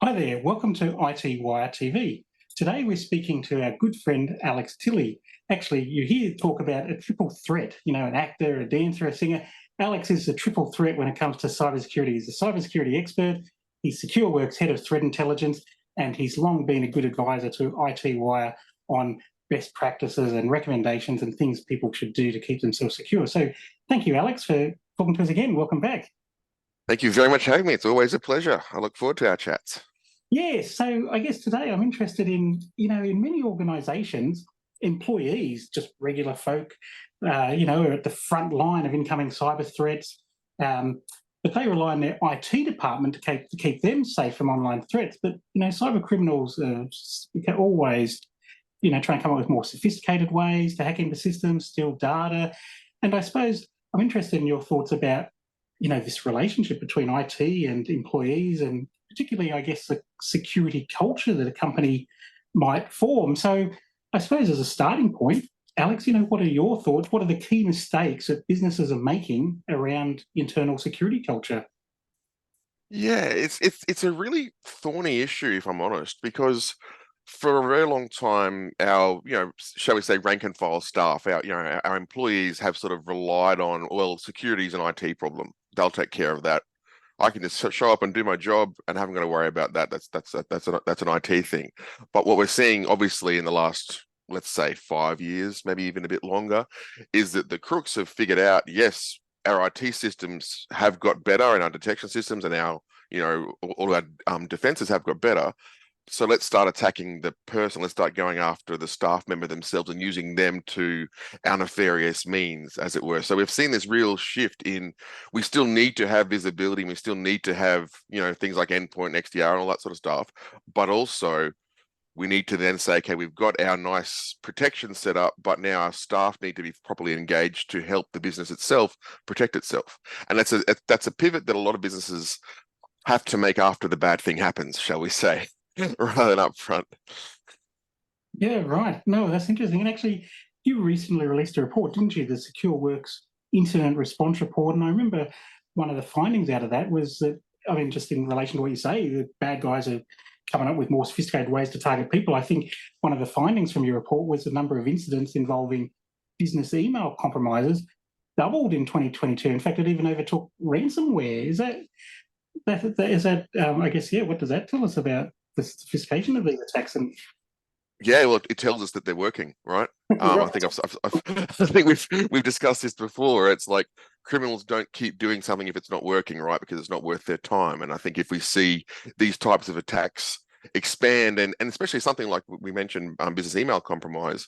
Hi there, welcome to iTWireTV. Today we're speaking to our good friend Alex Tilley. Actually, you hear talk about a triple threat, an actor, a dancer, a singer. Alex is a triple threat when it comes to cybersecurity. He's a cybersecurity expert, he's Secureworks head of threat intelligence, and he's long been a good advisor to iTWire on best practices and recommendations and things people should do to keep themselves secure. So thank you, Alex, for talking to us again. Welcome back. Thank you very much for having me. It's always a pleasure. I look forward to our chats. Yeah, so I guess today I'm interested in many organisations, employees, just regular folk, are at the front line of incoming cyber threats, but they rely on their IT department to keep them safe from online threats. But cyber criminals always, try and come up with more sophisticated ways to hack into systems, steal data, and I suppose I'm interested in your thoughts about this relationship between IT and employees, and particularly, I guess, the security culture that a company might form. So I suppose as a starting point, Alex, what are your thoughts? What are the key mistakes that businesses are making around internal security culture? Yeah, it's a really thorny issue, if I'm honest, because for a very long time, our, shall we say, rank and file staff, our employees have sort of relied on, well, security is an IT problem. They'll take care of that. I can just show up and do my job and haven't got to worry about that. That's an IT thing. But what we're seeing, obviously, in the last, let's say, 5 years, maybe even a bit longer, is that the crooks have figured out, yes, our IT systems have got better, and our detection systems and our, all our defenses have got better. So let's start attacking the person. Let's start going after the staff member themselves and using them to our nefarious means, as it were. So we've seen this real shift in, we still need to have visibility. We still need to have, things like endpoint and XDR and all that sort of stuff. But also we need to then say, okay, we've got our nice protection set up, but now our staff need to be properly engaged to help the business itself protect itself. And that's a pivot that a lot of businesses have to make after the bad thing happens, shall we say. Rather than up front. Yeah, right. No, that's interesting. And actually, you recently released a report, didn't you? The Secureworks Incident Response Report. And I remember one of the findings out of that was that, just in relation to what you say, the bad guys are coming up with more sophisticated ways to target people. I think one of the findings from your report was the number of incidents involving business email compromises doubled in 2022. In fact, it even overtook ransomware. Is that I guess, yeah, what does that tell us about the sophistication of these attacks? And yeah, well, it tells us that they're working, right? right. I think I think we've discussed this before. It's like criminals don't keep doing something if it's not working, right? Because it's not worth their time. And I think if we see these types of attacks expand, and especially something like we mentioned, business email compromise,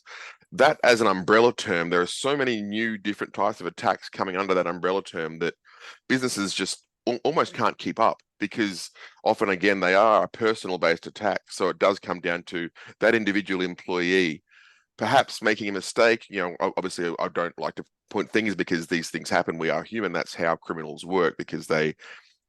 that as an umbrella term, there are so many new different types of attacks coming under that umbrella term that businesses just almost can't keep up, because often, again, they are a personal based attack. So it does come down to that individual employee perhaps making a mistake. Obviously I don't like to point fingers because these things happen. We are human. That's how criminals work, because they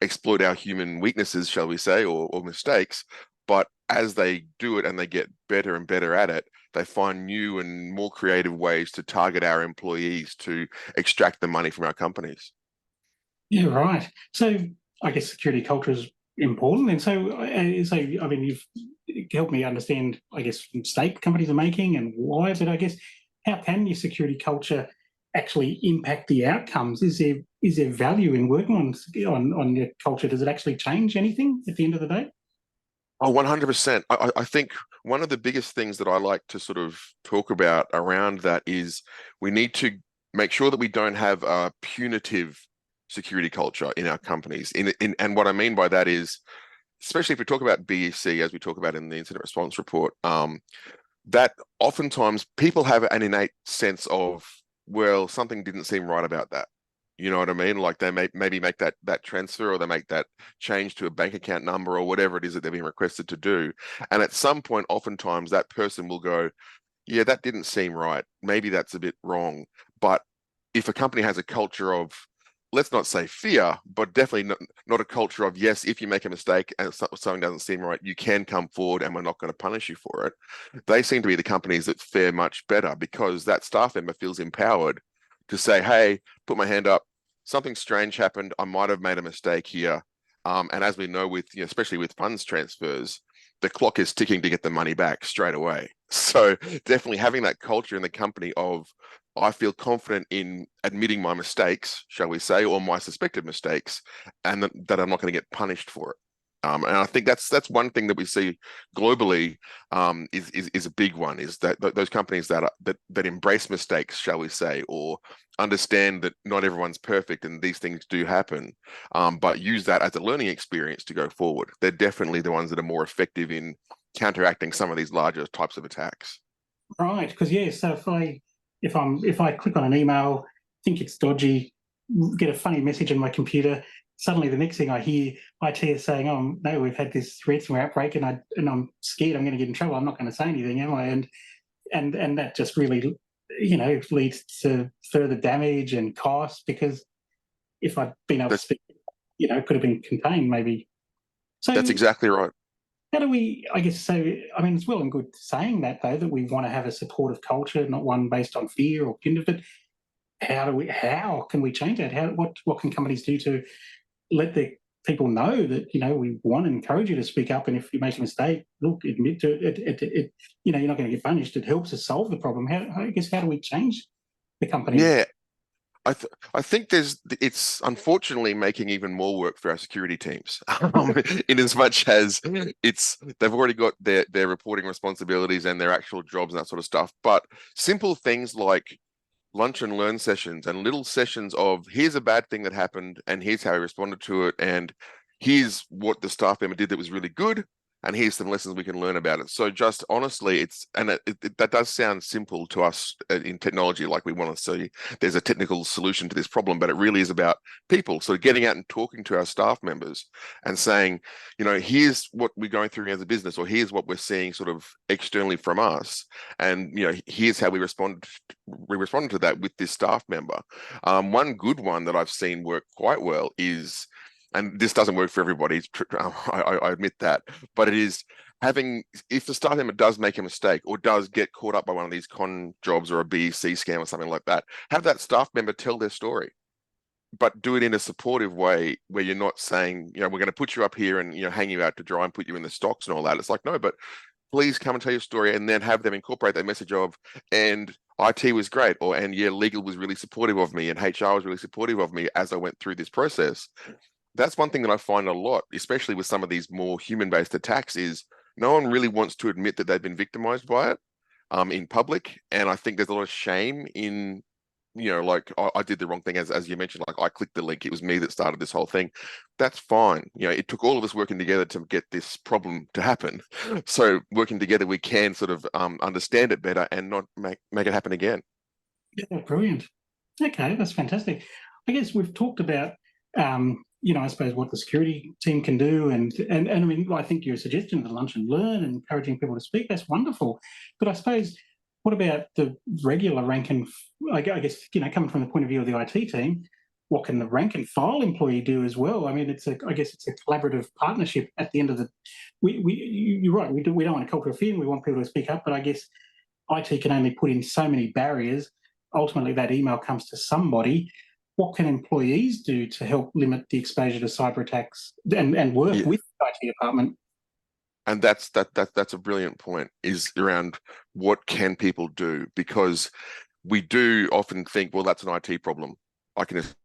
exploit our human weaknesses, shall we say, or mistakes. But as they do it and they get better and better at it, they find new and more creative ways to target our employees to extract the money from our companies. Yeah, right. So I guess security culture is important. And you've helped me understand, I guess, mistake companies are making and why. But I guess, how can your security culture actually impact the outcomes? Is there value in working on your culture? Does it actually change anything at the end of the day? Oh, 100%. I think one of the biggest things that I like to sort of talk about around that is we need to make sure that we don't have a punitive security culture in our companies. And what I mean by that is, especially if we talk about BEC, as we talk about in the incident response report, that oftentimes people have an innate sense of, well, something didn't seem right about that. You know what I mean? Like they maybe make that transfer, or they make that change to a bank account number, or whatever it is that they're being requested to do. And at some point, oftentimes that person will go, yeah, that didn't seem right. Maybe that's a bit wrong. But if a company has a culture of, let's not say fear, but definitely not a culture of, yes, if you make a mistake and something doesn't seem right, you can come forward and we're not going to punish you for it. They seem to be the companies that fare much better, because that staff member feels empowered to say, hey, put my hand up, something strange happened. I might have made a mistake here. And as we know, with especially with funds transfers, the clock is ticking to get the money back straight away. So definitely having that culture in the company of, I feel confident in admitting my mistakes, shall we say, or my suspected mistakes, and that I'm not going to get punished for it. And I think that's one thing that we see globally, is a big one, is that those companies that embrace mistakes, shall we say, or understand that not everyone's perfect and these things do happen, but use that as a learning experience to go forward. They're definitely the ones that are more effective in counteracting some of these larger types of attacks. Right, because yeah, so if I click on an email, think it's dodgy, get a funny message on my computer, suddenly the next thing I hear, IT is saying, "Oh no, we've had this ransomware outbreak, and I'm scared I'm going to get in trouble. I'm not going to say anything, am I?" And that just really, leads to further damage and cost, because if I'd been able to That's speak, it could have been contained maybe. that's So exactly right. how do we, I guess, so, I mean, it's well and good saying that, though, that we want to have a supportive culture, not one based on fear or kindred, but how can we change that? What can companies do to let their people know that, we want to encourage you to speak up, and if you make a mistake, look, admit to it, you're not going to get punished. It helps us solve the problem. How do we change the companies? Yeah, I think it's unfortunately making even more work for our security teams, in as much as they've already got their reporting responsibilities and their actual jobs and that sort of stuff. But simple things like lunch and learn sessions and little sessions of, here's a bad thing that happened and here's how we responded to it, and here's what the staff member did that was really good, and here's some lessons we can learn about it. So just honestly, that does sound simple to us in technology, like we want to see there's a technical solution to this problem, but it really is about people. So getting out and talking to our staff members and saying, here's what we're going through as a business, or here's what we're seeing sort of externally from us, and here's how we responded to that with this staff member. One good one that I've seen work quite well is, and this doesn't work for everybody, I admit that, but it is having, if the staff member does make a mistake or does get caught up by one of these con jobs or a BEC scam or something like that, have that staff member tell their story, but do it in a supportive way, where you're not saying, we're going to put you up here and hang you out to dry and put you in the stocks and all that. It's like, no, but please come and tell your story, and then have them incorporate that message of, and IT was great, and yeah, legal was really supportive of me, and HR was really supportive of me as I went through this process. That's one thing that I find a lot, especially with some of these more human-based attacks, is no one really wants to admit that they've been victimized by it, in public. And I think there's a lot of shame in, like, I did the wrong thing, as you mentioned, like I clicked the link, it was me that started this whole thing. That's fine. It took all of us working together to get this problem to happen. So working together, we can sort of understand it better and not make it happen again. Yeah, brilliant. Okay, that's fantastic. I guess we've talked about, I suppose what the security team can do, and I mean, I think your suggestion of the lunch and learn and encouraging people to speak, that's wonderful. But I suppose, what about the regular rank and, I guess, coming from the point of view of the IT team, what can the rank and file employee do as well? I mean, I guess it's a collaborative partnership at the end of the. You're right. We don't want a culture of fear. We want people to speak up, but I guess IT can only put in so many barriers. Ultimately, that email comes to somebody. What can employees do to help limit the exposure to cyber attacks and work Yeah. with the IT department? And that's a brilliant point, is around what can people do, because we do often think, well, that's an IT problem, I can just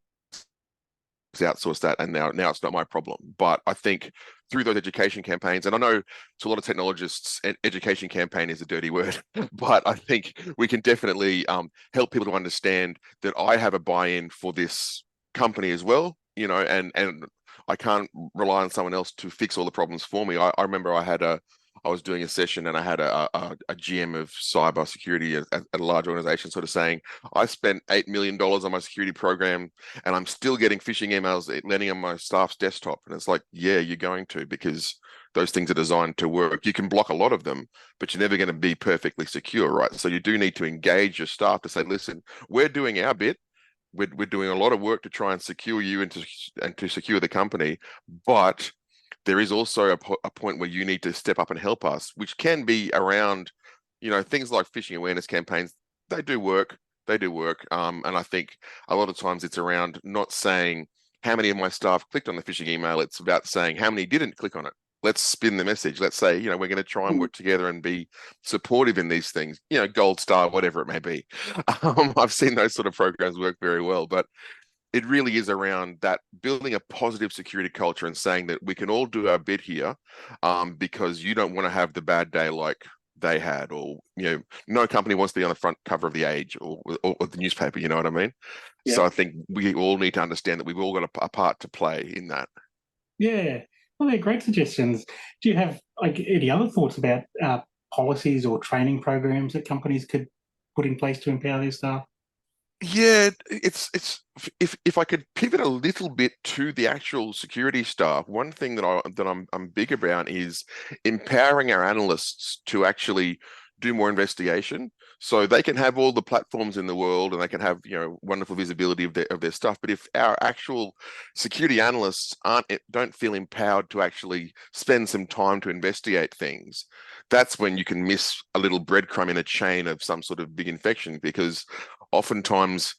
outsource that, and now it's not my problem. But I think through those education campaigns, and I know to a lot of technologists, education campaign is a dirty word, but I think we can definitely help people to understand that I have a buy-in for this company as well, and I can't rely on someone else to fix all the problems for me. I remember I was doing a session, and I had a GM of cyber security at a large organization sort of saying, I spent $8 million on my security program, and I'm still getting phishing emails landing on my staff's desktop. And it's like, yeah, you're going to, because those things are designed to work. You can block a lot of them, but you're never going to be perfectly secure, right? So you do need to engage your staff to say, listen, we're doing our bit. We're doing a lot of work to try and secure you and to secure the company, but there is also a point where you need to step up and help us, which can be around, things like phishing awareness campaigns. They do work. And I think a lot of times it's around not saying, how many of my staff clicked on the phishing email. It's about saying how many didn't click on it. Let's spin the message. Let's say, we're going to try and work together and be supportive in these things, gold star, whatever it may be. I've seen those sort of programs work very well, but it really is around that building a positive security culture and saying that we can all do our bit here, because you don't want to have the bad day like they had, or no company wants to be on the front cover of the Age or the newspaper. You know what I mean? Yeah. So I think we all need to understand that we've all got a part to play in that. Yeah. Well, they're great suggestions. Do you have any other thoughts about policies or training programs that companies could put in place to empower their staff? Yeah, it's if I could pivot a little bit to the actual security staff, one thing that I'm big about is empowering our analysts to actually do more investigation, so they can have all the platforms in the world and they can have wonderful visibility of their stuff. But if our actual security analysts don't feel empowered to actually spend some time to investigate things, that's when you can miss a little breadcrumb in a chain of some sort of big infection, because oftentimes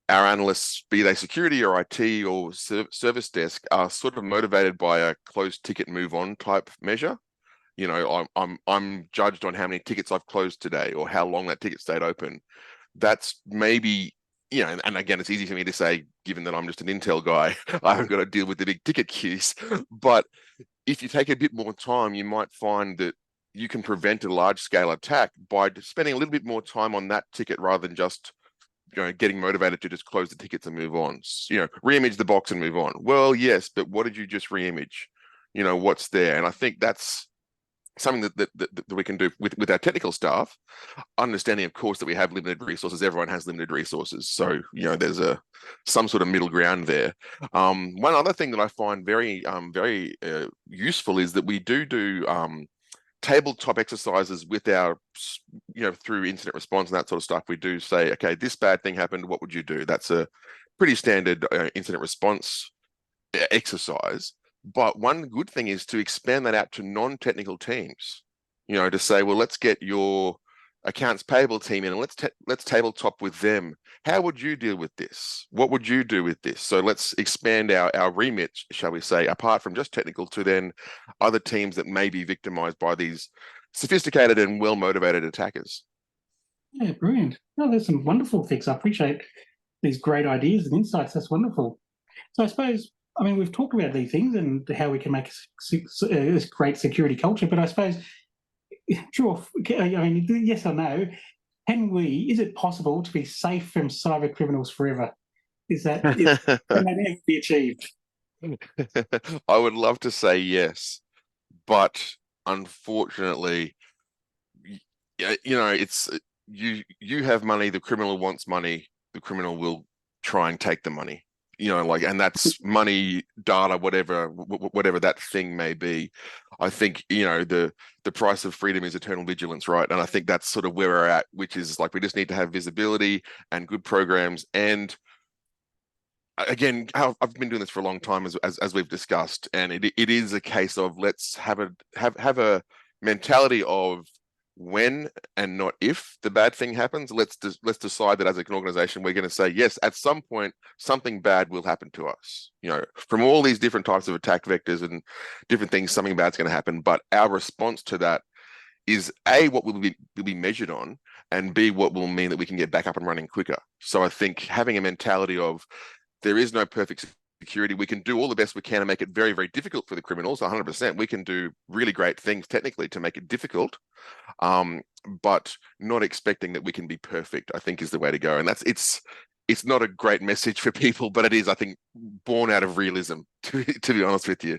our analysts, be they security or IT or service desk, are sort of motivated by a closed ticket move on type measure. I'm judged on how many tickets I've closed today or how long that ticket stayed open. That's maybe, and again, it's easy for me to say, given that I'm just an Intel guy, I haven't got to deal with the big ticket queues. But if you take a bit more time, you might find that you can prevent a large scale attack by spending a little bit more time on that ticket rather than just getting motivated to just close the tickets and move on. Reimage the box and move on. Well, yes, but what did you just reimage? What's there? And I think that's something that we can do with our technical staff, understanding, of course, that we have limited resources. Everyone has limited resources, so there's some sort of middle ground there. One other thing that I find very useful is that we do tabletop exercises with our, through incident response and that sort of stuff. We do say, okay, this bad thing happened, what would you do? That's a pretty standard incident response exercise. But one good thing is to expand that out to non-technical teams, to say, well, let's get your accounts payable team in and let's tabletop with them. How would you deal with this? What would you do with this? So let's expand our remit, shall we say, apart from just technical, to then other teams that may be victimized by these sophisticated and well-motivated attackers. Yeah, brilliant. No, there's some wonderful things. I appreciate these great ideas and insights. That's wonderful. So I suppose, we've talked about these things and how we can make this great security culture, but I suppose, sure, yes or no, is it possible to be safe from cyber criminals forever? Can that ever be achieved? I would love to say yes, but unfortunately, it's you have money, the criminal wants money, the criminal will try and take the money. And that's money, data, whatever that thing may be. I think, the price of freedom is eternal vigilance, right? And I think that's sort of where we're at, which is we just need to have visibility and good programs. And again, I've been doing this for a long time, as we've discussed, and it is a case of let's have a mentality of when and not if the bad thing happens. Let's decide that as an organization, we're going to say, yes, at some point, something bad will happen to us. From all these different types of attack vectors and different things, something bad's going to happen. But our response to that is A, what will be measured on, and B, what will mean that we can get back up and running quicker. So I think having a mentality of there is no perfect security. We can do all the best we can and make it very, very difficult for the criminals. 100%. We can do really great things technically to make it difficult, but not expecting that we can be perfect, I think, is the way to go. And it's not a great message for people, but it is, I think, born out of realism, to be honest with you.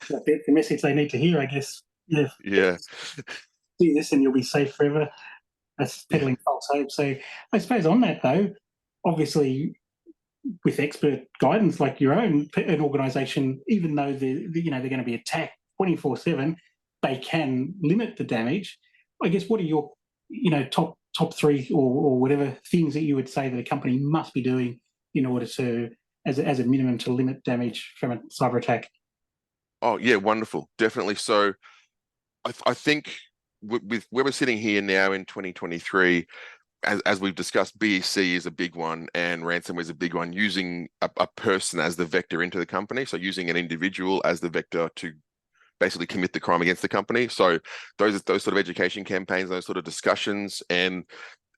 The message they need to hear, I guess. Yeah. Yeah. Do this and you'll be safe forever. That's peddling false hope. So I suppose on that, though, obviously, with expert guidance like your own, an organisation, even though they're going to be attacked 24/7, they can limit the damage. I guess what are your top three or whatever things that you would say that a company must be doing in order to, as a minimum, to limit damage from a cyber attack? Oh yeah, wonderful, definitely. So I think with where we're sitting here now in 2023, as we've discussed, BEC is a big one and ransomware is a big one, using a person as the vector into the company. So using an individual as the vector to basically commit the crime against the company. So those sort of education campaigns, those sort of discussions, and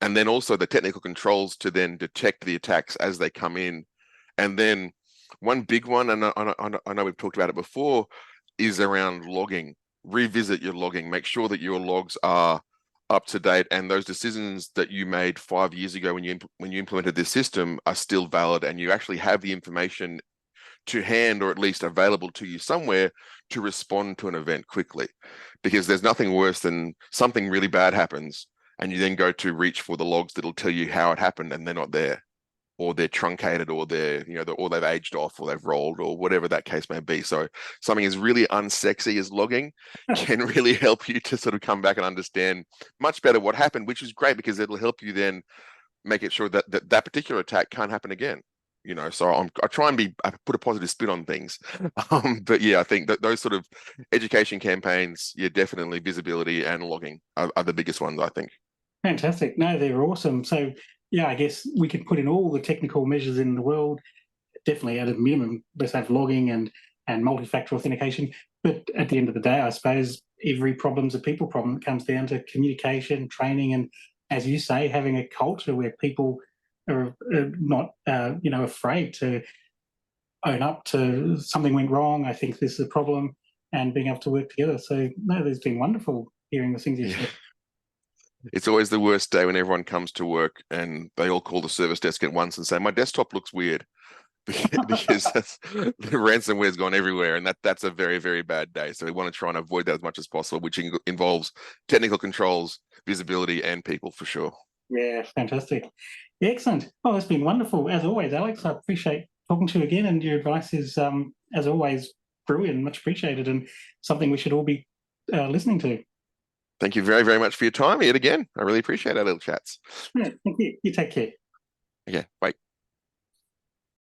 then also the technical controls to then detect the attacks as they come in. And then one big one, and I know we've talked about it before, is around logging. Revisit your logging. Make sure that your logs are up to date, and those decisions that you made 5 years ago when you implemented this system are still valid, and you actually have the information to hand, or at least available to you somewhere, to respond to an event quickly. Because there's nothing worse than something really bad happens and you then go to reach for the logs that'll tell you how it happened and they're not there, or they're truncated, or they're, or they've aged off, or they've rolled, or whatever that case may be. So something as really unsexy as logging can really help you to sort of come back and understand much better what happened, which is great because it'll help you then make it sure that that particular attack can't happen again. So I try and I put a positive spin on things. But yeah, I think that those sort of education campaigns, yeah, definitely visibility and logging are the biggest ones, I think. Fantastic. No, they're awesome. So, yeah, I guess we could put in all the technical measures in the world. Definitely at a minimum, let's have logging and multi-factor authentication. But at the end of the day, I suppose every problem's a people problem. It comes down to communication, training, and, as you say, having a culture where people are not, afraid to own up to something went wrong. I think this is a problem, and being able to work together. So, no, there's been wonderful hearing the things you said. It's always the worst day when everyone comes to work and they all call the service desk at once and say, my desktop looks weird, because the ransomware's gone everywhere, and that's a very, very bad day. So we want to try and avoid that as much as possible, which involves technical controls, visibility, and people for sure. Yeah, fantastic. Excellent. Oh, it's been wonderful, as always, Alex. I appreciate talking to you again, and your advice is, as always, brilliant, much appreciated, and something we should all be listening to. Thank you very, very much for your time yet again. I really appreciate our little chats. Yeah, thank you. You take care. Okay, bye.